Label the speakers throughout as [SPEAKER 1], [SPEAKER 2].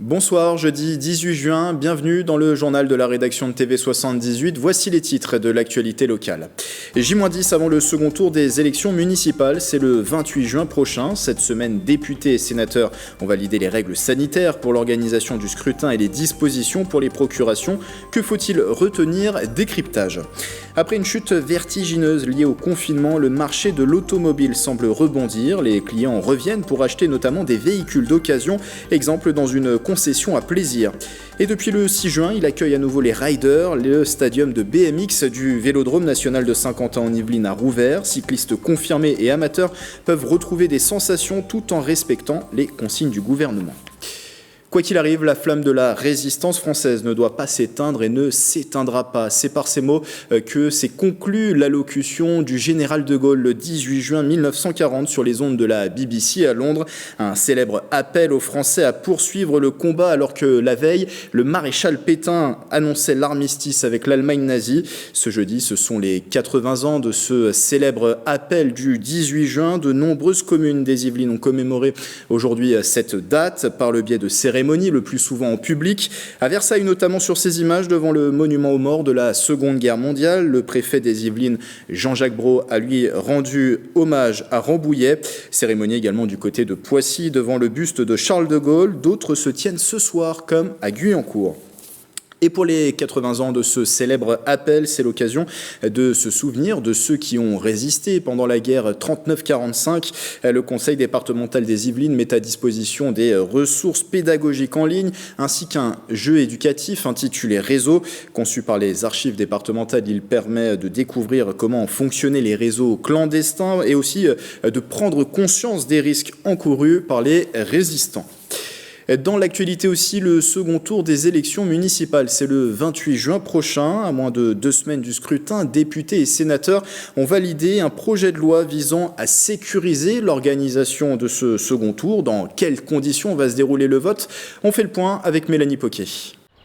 [SPEAKER 1] Bonsoir, jeudi 18 juin, bienvenue dans le journal de la rédaction de TV78. Voici les titres de l'actualité locale. J-10 avant le second tour des élections municipales, c'est le 28 juin prochain. Cette semaine, députés et sénateurs ont validé les règles sanitaires pour l'organisation du scrutin et les dispositions pour les procurations. Que faut-il retenir? Décryptage. Après une chute vertigineuse liée au confinement, le marché de l'automobile semble rebondir. Les clients reviennent pour acheter notamment des véhicules d'occasion, exemple dans une concession à plaisir. Et depuis le 6 juin, il accueille à nouveau les Riders, le stadium de BMX du Vélodrome national de Saint-Quentin en Yvelines a rouvert. Cyclistes confirmés et amateurs peuvent retrouver des sensations tout en respectant les consignes du gouvernement. Quoi qu'il arrive, la flamme de la résistance française ne doit pas s'éteindre et ne s'éteindra pas. C'est par ces mots que s'est conclue l'allocution du général de Gaulle le 18 juin 1940 sur les ondes de la BBC à Londres. Un célèbre appel aux Français à poursuivre le combat alors que la veille, le maréchal Pétain annonçait l'armistice avec l'Allemagne nazie. Ce jeudi, ce sont les 80 ans de ce célèbre appel du 18 juin. De nombreuses communes des Yvelines ont commémoré aujourd'hui cette date par le biais de cérémonies, le plus souvent en public. À Versailles, notamment sur ces images devant le monument aux morts de la Seconde Guerre mondiale, le préfet des Yvelines, Jean-Jacques Brault, a lui rendu hommage à Rambouillet. Cérémonie également du côté de Poissy, devant le buste de Charles de Gaulle. D'autres se tiennent ce soir, comme à Guyancourt. Et pour les 80 ans de ce célèbre appel, c'est l'occasion de se souvenir de ceux qui ont résisté pendant la guerre 39-45. Le conseil départemental des Yvelines met à disposition des ressources pédagogiques en ligne ainsi qu'un jeu éducatif intitulé Réseau. Conçu par les archives départementales, il permet de découvrir comment fonctionnaient les réseaux clandestins et aussi de prendre conscience des risques encourus par les résistants. Dans l'actualité aussi, le second tour des élections municipales, c'est le 28 juin prochain. À moins de 2 semaines du scrutin, députés et sénateurs ont validé un projet de loi visant à sécuriser l'organisation de ce second tour. Dans quelles conditions va se dérouler le vote? On fait le point avec Mélanie Poquet.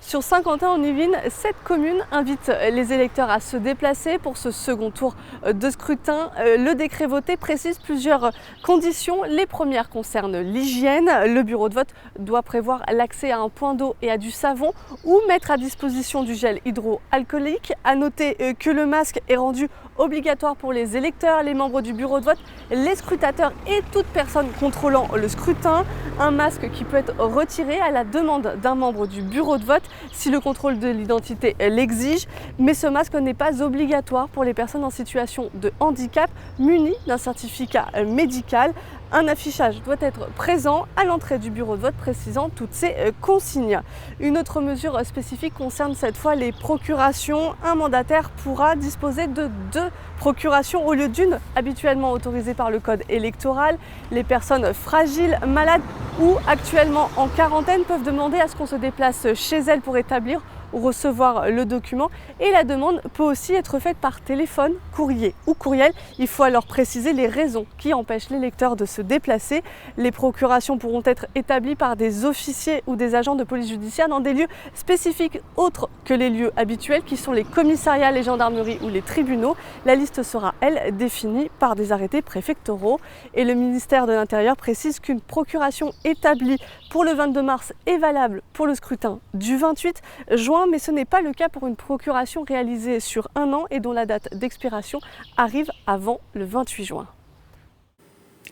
[SPEAKER 2] Sur Saint-Quentin en Yvelines, cette commune invite les électeurs à se déplacer pour ce second tour de scrutin. Le décret voté précise plusieurs conditions. Les premières concernent l'hygiène. Le bureau de vote doit prévoir l'accès à un point d'eau et à du savon ou mettre à disposition du gel hydroalcoolique. À noter que le masque est rendu obligatoire pour les électeurs, les membres du bureau de vote, les scrutateurs et toute personne contrôlant le scrutin. Un masque qui peut être retiré à la demande d'un membre du bureau de vote si le contrôle de l'identité l'exige, mais ce masque n'est pas obligatoire pour les personnes en situation de handicap munies d'un certificat médical. Un affichage doit être présent à l'entrée du bureau de vote précisant toutes ces consignes. Une autre mesure spécifique concerne cette fois les procurations. Un mandataire pourra disposer de 2 procurations au lieu d'une habituellement autorisée par le code électoral. Les personnes fragiles, malades ou actuellement en quarantaine peuvent demander à ce qu'on se déplace chez elles pour établir ou recevoir le document, et la demande peut aussi être faite par téléphone, courrier ou courriel. Il faut alors préciser les raisons qui empêchent l'électeur de se déplacer. Les procurations pourront être établies par des officiers ou des agents de police judiciaire dans des lieux spécifiques autres que les lieux habituels qui sont les commissariats, les gendarmeries ou les tribunaux. La liste sera, elle, définie par des arrêtés préfectoraux, et le ministère de l'Intérieur précise qu'une procuration établie pour le 22 mars est valable pour le scrutin du 28 juin, mais ce n'est pas le cas pour une procuration réalisée sur 1 an et dont la date d'expiration arrive avant le 28 juin.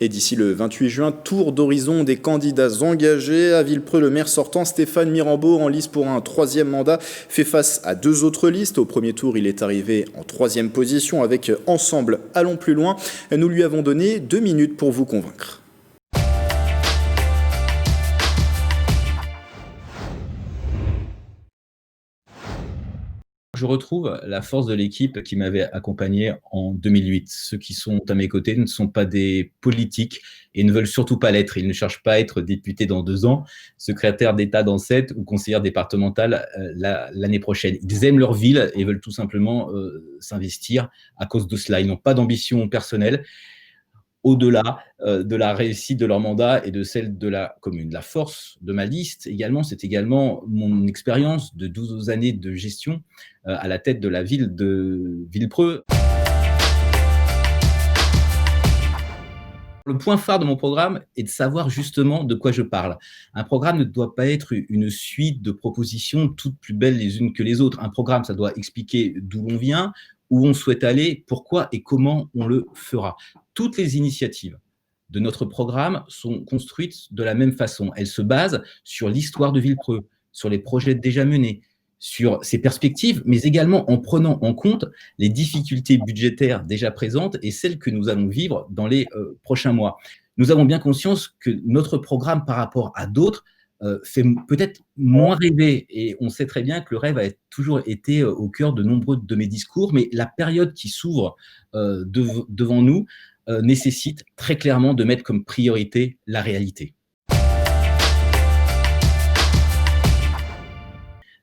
[SPEAKER 1] Et d'ici le 28 juin, tour d'horizon des candidats engagés. À Villepreux, le maire sortant Stéphane Mirambeau, en lice pour un 3e mandat, fait face à 2 autres listes. Au premier tour, il est arrivé en 3e position avec Ensemble, allons plus loin. Nous lui avons donné 2 minutes pour vous convaincre.
[SPEAKER 3] Je retrouve la force de l'équipe qui m'avait accompagné en 2008. Ceux qui sont à mes côtés ne sont pas des politiques et ne veulent surtout pas l'être. Ils ne cherchent pas à être députés dans 2 ans, secrétaire d'État dans 7 ou conseillère départementale l'année prochaine. Ils aiment leur ville et veulent tout simplement s'investir à cause de cela. Ils n'ont pas d'ambition personnelle au-delà de la réussite de leur mandat et de celle de la commune. La force de ma liste également, c'est également mon expérience de 12 années de gestion à la tête de la ville de Villepreux. Le point phare de mon programme est de savoir justement de quoi je parle. Un programme ne doit pas être une suite de propositions toutes plus belles les unes que les autres. Un programme, ça doit expliquer d'où l'on vient, où on souhaite aller, pourquoi et comment on le fera. Toutes les initiatives de notre programme sont construites de la même façon. Elles se basent sur l'histoire de Villepreux, sur les projets déjà menés, sur ses perspectives, mais également en prenant en compte les difficultés budgétaires déjà présentes et celles que nous allons vivre dans les prochains mois. Nous avons bien conscience que notre programme, par rapport à d'autres, fait peut-être moins rêver, et on sait très bien que le rêve a toujours été au cœur de nombreux de mes discours, mais la période qui s'ouvre devant nous nécessite très clairement de mettre comme priorité la réalité.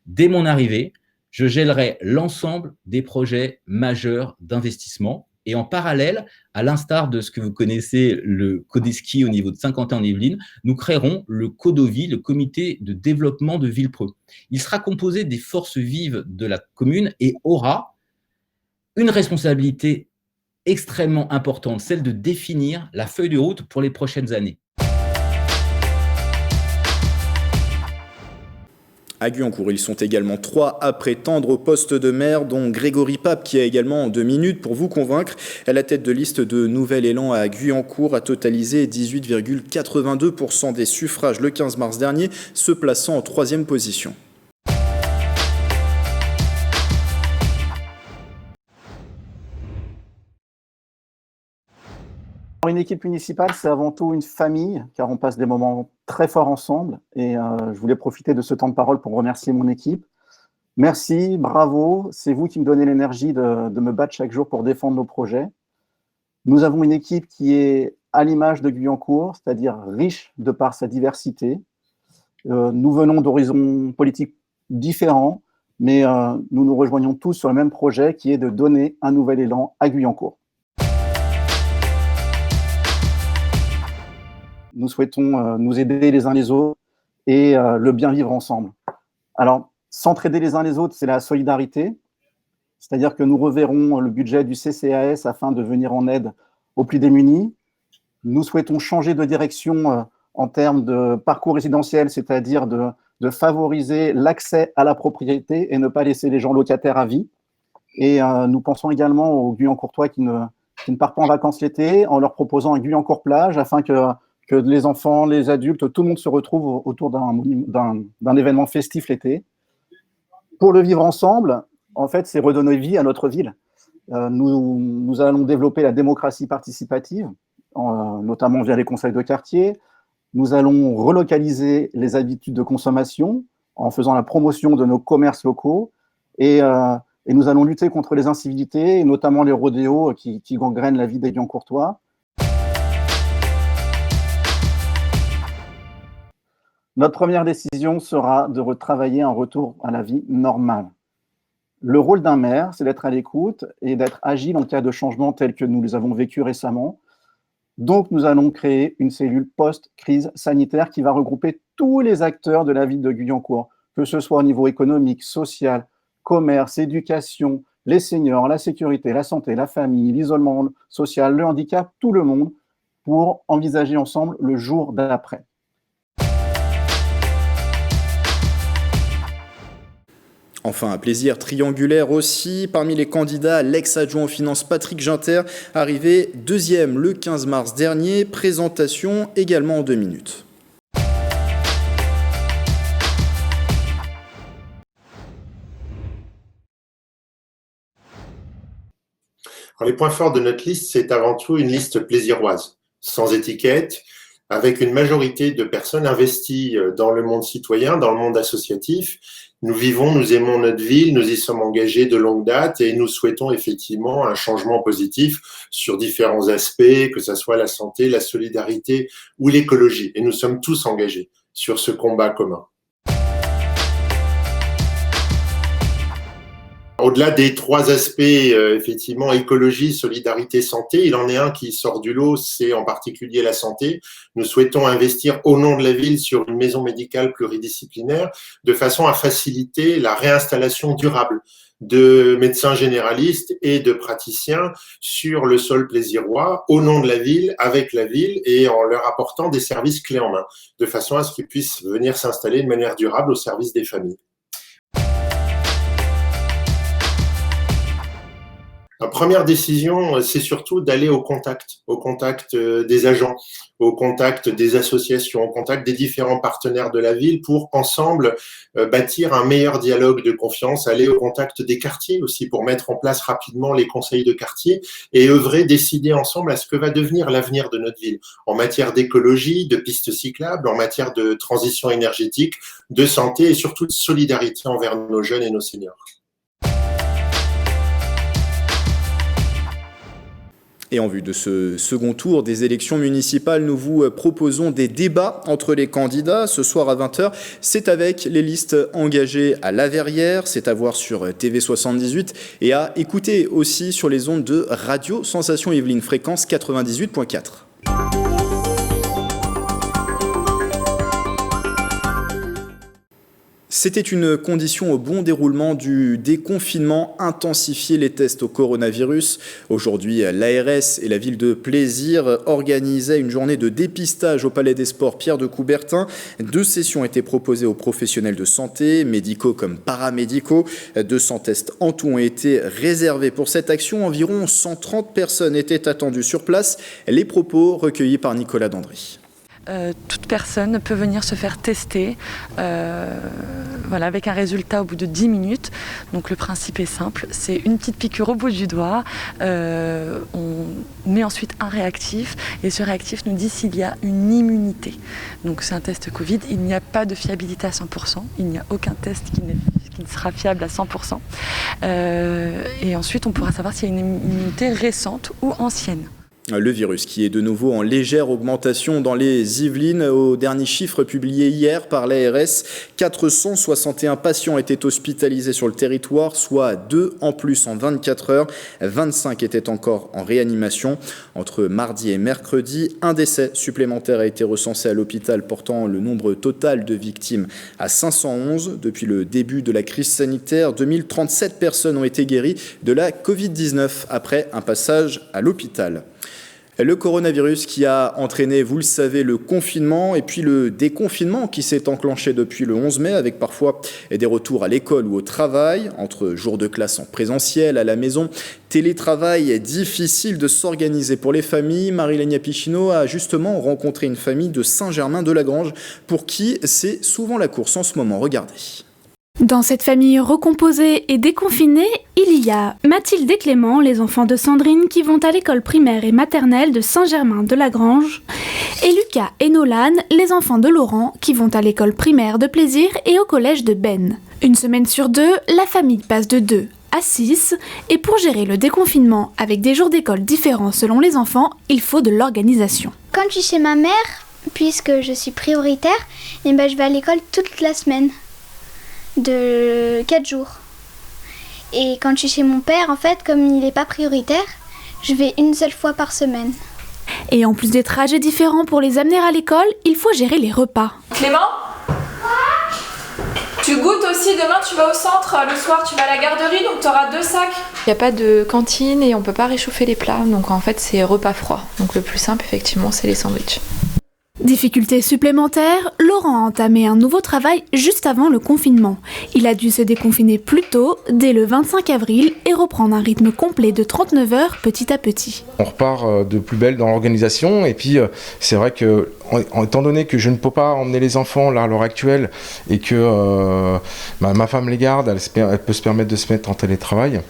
[SPEAKER 3] Dès mon arrivée, je gèlerai l'ensemble des projets majeurs d'investissement et en parallèle, à l'instar de ce que vous connaissez, le Codeski au niveau de Saint-Quentin-en-Yvelines, nous créerons le Codovi, le comité de développement de Villepreux. Il sera composé des forces vives de la commune et aura une responsabilité extrêmement importante, celle de définir la feuille de route pour les prochaines années.
[SPEAKER 1] À Guyancourt, ils sont également 3 à prétendre au poste de maire, dont Grégory Pape, qui a également 2 minutes pour vous convaincre. La tête de liste de Nouvel Élan à Guyancourt a totalisé 18,82% des suffrages le 15 mars dernier, se plaçant en 3e position.
[SPEAKER 4] Une équipe municipale, c'est avant tout une famille, car on passe des moments très forts ensemble. Et je voulais profiter de ce temps de parole pour remercier mon équipe. Merci, bravo, c'est vous qui me donnez l'énergie de me battre chaque jour pour défendre nos projets. Nous avons une équipe qui est à l'image de Guyancourt, c'est-à-dire riche de par sa diversité. Nous venons d'horizons politiques différents, mais nous nous rejoignons tous sur le même projet qui est de donner un nouvel élan à Guyancourt. Nous souhaitons nous aider les uns les autres et le bien vivre ensemble. Alors, s'entraider les uns les autres, c'est la solidarité, c'est-à-dire que nous reverrons le budget du CCAS afin de venir en aide aux plus démunis. Nous souhaitons changer de direction en termes de parcours résidentiel, c'est-à-dire de favoriser l'accès à la propriété et ne pas laisser les gens locataires à vie. Et nous pensons également aux Guyancourtois qui ne partent pas en vacances l'été, en leur proposant un Guyancourt plage afin que les enfants, les adultes, tout le monde se retrouve autour d'un événement festif l'été. Pour le vivre ensemble, en fait, c'est redonner vie à notre ville. Nous allons développer la démocratie participative, notamment via les conseils de quartier. Nous allons relocaliser les habitudes de consommation en faisant la promotion de nos commerces locaux et nous allons lutter contre les incivilités, et notamment les rodéos qui gangrènent la vie des Guyancourtois. Notre première décision sera de retravailler un retour à la vie normale. Le rôle d'un maire, c'est d'être à l'écoute et d'être agile en cas de changement tel que nous les avons vécu récemment. Donc, nous allons créer une cellule post-crise sanitaire qui va regrouper tous les acteurs de la ville de Guyancourt, que ce soit au niveau économique, social, commerce, éducation, les seniors, la sécurité, la santé, la famille, l'isolement social, le handicap, tout le monde, pour envisager ensemble le jour d'après.
[SPEAKER 1] Enfin, un plaisir triangulaire aussi. Parmi les candidats, l'ex-adjoint aux finances Patrick Ginter, arrivé 2e le 15 mars dernier. Présentation également en 2 minutes.
[SPEAKER 5] Alors, les points forts de notre liste, c'est avant tout une liste plaisiroise, sans étiquette, avec une majorité de personnes investies dans le monde citoyen, dans le monde associatif. Nous vivons, nous aimons notre ville, nous y sommes engagés de longue date et nous souhaitons effectivement un changement positif sur différents aspects, que ce soit la santé, la solidarité ou l'écologie. Et nous sommes tous engagés sur ce combat commun. Au-delà des 3 aspects, effectivement, écologie, solidarité, santé, il en est un qui sort du lot, c'est en particulier la santé. Nous souhaitons investir au nom de la ville sur une maison médicale pluridisciplinaire de façon à faciliter la réinstallation durable de médecins généralistes et de praticiens sur le sol plaisirois, au nom de la ville, avec la ville, et en leur apportant des services clés en main, de façon à ce qu'ils puissent venir s'installer de manière durable au service des familles. La première décision, c'est surtout d'aller au contact des agents, au contact des associations, au contact des différents partenaires de la ville pour ensemble bâtir un meilleur dialogue de confiance, aller au contact des quartiers aussi pour mettre en place rapidement les conseils de quartier et œuvrer, décider ensemble à ce que va devenir l'avenir de notre ville en matière d'écologie, de pistes cyclables, en matière de transition énergétique, de santé et surtout de solidarité envers nos jeunes et nos seniors.
[SPEAKER 1] Et en vue de ce second tour des élections municipales, nous vous proposons des débats entre les candidats. Ce soir à 20h, c'est avec les listes engagées à La Verrière, c'est à voir sur TV78 et à écouter aussi sur les ondes de Radio Sensation Yvelines, fréquence 98.4. C'était une condition au bon déroulement du déconfinement, intensifier les tests au coronavirus. Aujourd'hui, l'ARS et la ville de Plaisir organisaient une journée de dépistage au Palais des Sports Pierre de Coubertin. 2 sessions étaient proposées aux professionnels de santé, médicaux comme paramédicaux. 200 tests en tout ont été réservés pour cette action. Environ 130 personnes étaient attendues sur place. Les propos recueillis par Nicolas Dandry.
[SPEAKER 6] Toute personne peut venir se faire tester avec un résultat au bout de 10 minutes. Donc le principe est simple, c'est une petite piqûre au bout du doigt. On met ensuite un réactif et ce réactif nous dit s'il y a une immunité. Donc c'est un test Covid, il n'y a pas de fiabilité à 100%, il n'y a aucun test qui ne sera fiable à 100%. Et ensuite on pourra savoir s'il y a une immunité récente ou ancienne.
[SPEAKER 1] Le virus qui est de nouveau en légère augmentation dans les Yvelines. Au dernier chiffre publié hier par l'ARS, 461 patients étaient hospitalisés sur le territoire, soit 2 en plus en 24 heures. 25 étaient encore en réanimation. Entre mardi et mercredi, un décès supplémentaire a été recensé à l'hôpital, portant le nombre total de victimes à 511. Depuis le début de la crise sanitaire, 2037 personnes ont été guéries de la Covid-19 après un passage à l'hôpital. Le coronavirus qui a entraîné, vous le savez, le confinement et puis le déconfinement qui s'est enclenché depuis le 11 mai avec parfois des retours à l'école ou au travail, entre jours de classe en présentiel, à la maison, télétravail, difficile de s'organiser pour les familles. Marie-Lénia Pichino a justement rencontré une famille de Saint-Germain-de-Lagrange pour qui c'est souvent la course en ce moment. Regardez.
[SPEAKER 7] Dans cette famille recomposée et déconfinée, il y a Mathilde et Clément, les enfants de Sandrine, qui vont à l'école primaire et maternelle de Saint-Germain-de-Lagrange, et Lucas et Nolan, les enfants de Laurent, qui vont à l'école primaire de Plaisir et au collège de Ben. Une semaine sur 2, la famille passe de 2 à 6, et pour gérer le déconfinement avec des jours d'école différents selon les enfants, il faut de l'organisation.
[SPEAKER 8] Quand je suis chez ma mère, puisque je suis prioritaire, je vais à l'école toute la semaine. De 4 jours. Et quand je suis chez mon père, en fait, comme il n'est pas prioritaire, je vais une seule fois par semaine.
[SPEAKER 7] Et en plus des trajets différents pour les amener à l'école, il faut gérer les repas.
[SPEAKER 9] Clément ? Tu goûtes aussi, demain tu vas au centre, le soir tu vas à la garderie, donc tu auras 2 sacs.
[SPEAKER 10] Il n'y a pas de cantine et on ne peut pas réchauffer les plats, donc en fait c'est repas froid. Donc le plus simple effectivement c'est les sandwichs.
[SPEAKER 7] Difficulté supplémentaire, Laurent a entamé un nouveau travail juste avant le confinement. Il a dû se déconfiner plus tôt, dès le 25 avril, et reprendre un rythme complet de 39 heures petit à petit.
[SPEAKER 11] On repart de plus belle dans l'organisation, et puis c'est vrai que, étant donné que je ne peux pas emmener les enfants là à l'heure actuelle, et que ma femme les garde, elle peut se permettre de se mettre en télétravail.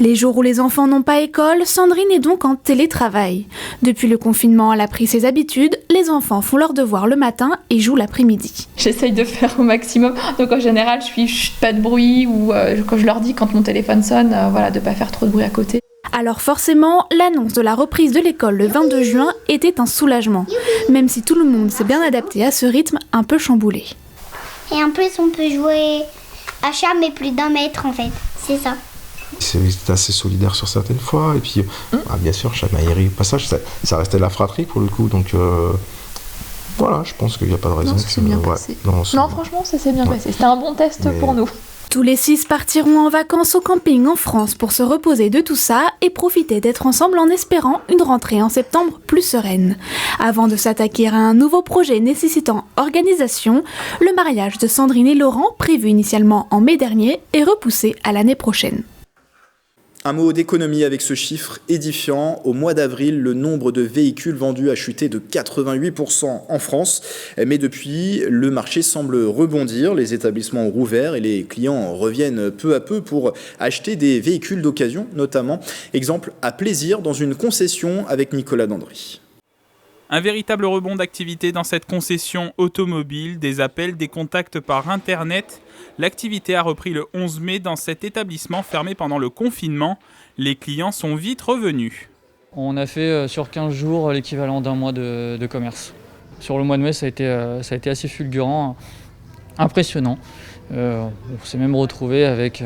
[SPEAKER 7] Les jours où les enfants n'ont pas école, Sandrine est donc en télétravail. Depuis le confinement, elle a pris ses habitudes. Les enfants font leurs devoirs le matin et jouent l'après-midi.
[SPEAKER 10] J'essaye de faire au maximum. Donc en général, je suis pas de bruit ou quand je leur dis quand mon téléphone sonne, de pas faire trop de bruit à côté.
[SPEAKER 7] Alors forcément, l'annonce de la reprise de l'école le 22 juin était un soulagement, même si tout le monde s'est bien adapté à ce rythme un peu chamboulé.
[SPEAKER 8] Et en plus, on peut jouer à chat, mais plus d'1 mètre en fait, c'est ça.
[SPEAKER 11] C'est assez solidaire sur certaines fois, et puis bien sûr, chamaillerie au passage, ça restait la fratrie pour le coup, donc voilà, je pense qu'il n'y a pas de raison.
[SPEAKER 10] Non, ça s'est bien passé. Non, franchement, ça s'est bien passé. C'était un bon test pour nous.
[SPEAKER 7] Tous les 6 partiront en vacances au camping en France pour se reposer de tout ça et profiter d'être ensemble en espérant une rentrée en septembre plus sereine. Avant de s'attaquer à un nouveau projet nécessitant organisation, le mariage de Sandrine et Laurent, prévu initialement en mai dernier, est repoussé à l'année prochaine.
[SPEAKER 1] Un mot d'économie avec ce chiffre édifiant. Au mois d'avril, le nombre de véhicules vendus a chuté de 88% en France. Mais depuis, le marché semble rebondir. Les établissements ont rouvert et les clients reviennent peu à peu pour acheter des véhicules d'occasion, notamment. Exemple à Plaisir, dans une concession avec Nicolas Dandry.
[SPEAKER 12] Un véritable rebond d'activité dans cette concession automobile, des appels, des contacts par Internet. L'activité a repris le 11 mai dans cet établissement fermé pendant le confinement. Les clients sont vite revenus.
[SPEAKER 13] On a fait sur 15 jours l'équivalent d'un mois de commerce. Sur le mois de mai, ça a été assez fulgurant, impressionnant. On s'est même retrouvé avec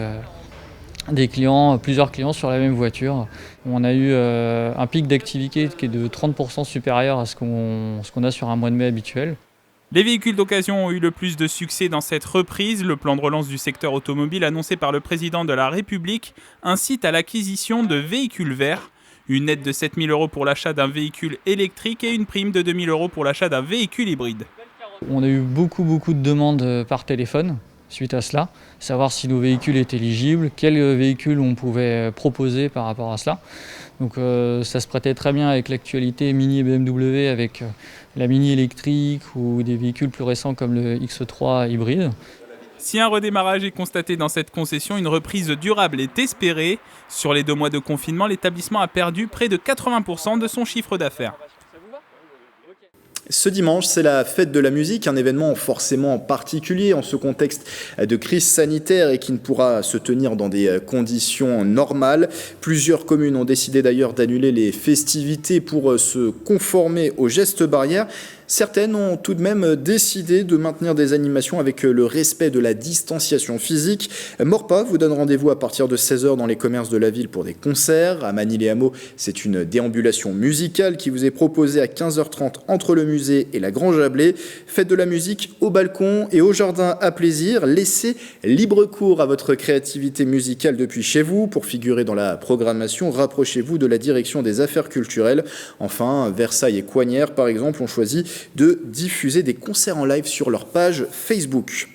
[SPEAKER 13] plusieurs clients sur la même voiture. On a eu un pic d'activité qui est de 30% supérieur à ce qu'on a sur un mois de mai habituel.
[SPEAKER 12] Les véhicules d'occasion ont eu le plus de succès dans cette reprise. Le plan de relance du secteur automobile annoncé par le président de la République incite à l'acquisition de véhicules verts. Une aide de 7 000 € pour l'achat d'un véhicule électrique et une prime de 2 000 € pour l'achat d'un véhicule hybride.
[SPEAKER 13] On a eu beaucoup de demandes par téléphone suite à cela, savoir si nos véhicules étaient éligibles, quels véhicules on pouvait proposer par rapport à cela. Donc ça se prêtait très bien avec l'actualité Mini et BMW, avec la Mini électrique ou des véhicules plus récents comme le X3 hybride.
[SPEAKER 12] Si un redémarrage est constaté dans cette concession, une reprise durable est espérée. Sur les 2 mois de confinement, l'établissement a perdu près de 80% de son chiffre d'affaires.
[SPEAKER 1] Ce dimanche, c'est la fête de la musique, un événement forcément particulier en ce contexte de crise sanitaire et qui ne pourra se tenir dans des conditions normales. Plusieurs communes ont décidé d'ailleurs d'annuler les festivités pour se conformer aux gestes barrières. Certaines ont tout de même décidé de maintenir des animations avec le respect de la distanciation physique. Morpa vous donne rendez-vous à partir de 16h dans les commerces de la ville pour des concerts. À Manille-les-Hameaux, c'est une déambulation musicale qui vous est proposée à 15h30 entre le musée et la Grange à Blé. Faites de la musique au balcon et au jardin à plaisir. Laissez libre cours à votre créativité musicale depuis chez vous. Pour figurer dans la programmation, rapprochez-vous de la direction des affaires culturelles. Enfin, Versailles et Coignères, par exemple, ont choisi de diffuser des concerts en live sur leur page Facebook.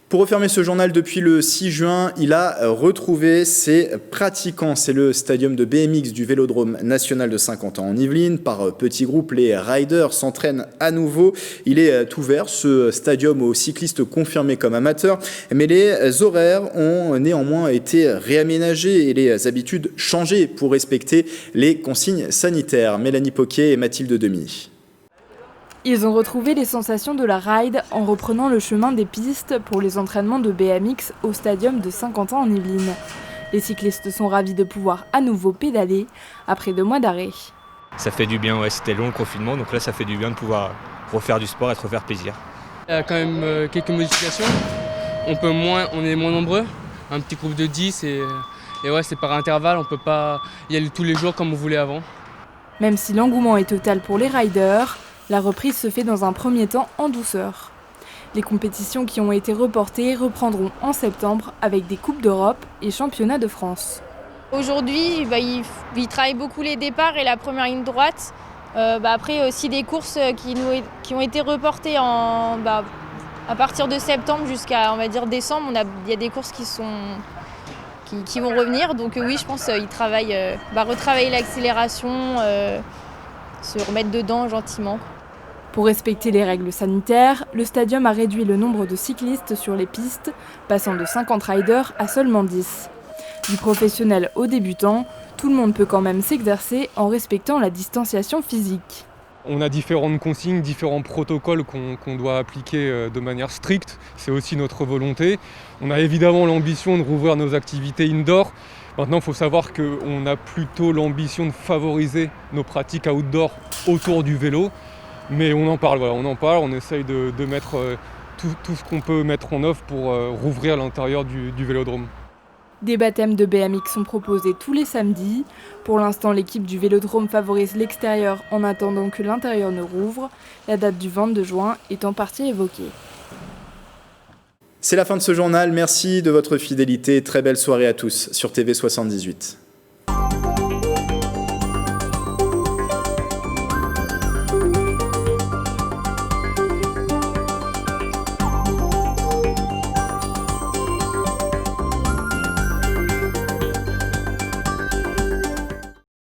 [SPEAKER 1] Pour refermer ce journal, depuis le 6 juin, il a retrouvé ses pratiquants. C'est le stadium de BMX du Vélodrome national de Saint-Quentin en Yvelines. Par petits groupes, les riders s'entraînent à nouveau. Il est ouvert, ce stadium, aux cyclistes confirmés comme amateurs. Mais les horaires ont néanmoins été réaménagés et les habitudes changées pour respecter les consignes sanitaires. Mélanie Poquet et Mathilde Demy.
[SPEAKER 14] Ils ont retrouvé les sensations de la ride en reprenant le chemin des pistes pour les entraînements de BMX au stadium de Saint-Quentin en Yvelines. Les cyclistes sont ravis de pouvoir à nouveau pédaler après 2 mois d'arrêt.
[SPEAKER 15] Ça fait du bien, c'était long le confinement, donc là ça fait du bien de pouvoir refaire du sport et de refaire plaisir.
[SPEAKER 16] Il y a quand même quelques modifications, on est moins nombreux, un petit groupe de 10 et ouais, c'est par intervalle, on peut pas y aller tous les jours comme on voulait avant.
[SPEAKER 14] Même si l'engouement est total pour les riders, la reprise se fait dans un premier temps en douceur. Les compétitions qui ont été reportées reprendront en septembre avec des Coupes d'Europe et Championnats de France.
[SPEAKER 17] Aujourd'hui, ils travaillent beaucoup les départs et la première ligne droite. Après, aussi des courses qui ont été reportées à partir de septembre jusqu'à, on va dire, décembre. Il y a des courses qui vont revenir. Donc oui, je pense qu'ils travaillent, retravailler l'accélération, se remettre dedans gentiment.
[SPEAKER 14] Pour respecter les règles sanitaires, le stadium a réduit le nombre de cyclistes sur les pistes, passant de 50 riders à seulement 10. Du professionnel au débutant, tout le monde peut quand même s'exercer en respectant la distanciation physique.
[SPEAKER 18] On a différentes consignes, différents protocoles qu'on doit appliquer de manière stricte. C'est aussi notre volonté. On a évidemment l'ambition de rouvrir nos activités indoor. Maintenant, il faut savoir qu'on a plutôt l'ambition de favoriser nos pratiques outdoor autour du vélo. Mais on en parle, on essaye de mettre tout ce qu'on peut mettre en œuvre pour rouvrir l'intérieur du vélodrome.
[SPEAKER 14] Des baptêmes de BMX sont proposés tous les samedis. Pour l'instant, l'équipe du vélodrome favorise l'extérieur en attendant que l'intérieur ne rouvre, la date du 22 juin est en partie évoquée.
[SPEAKER 1] C'est la fin de ce journal. Merci de votre fidélité. Très belle soirée à tous sur TV78.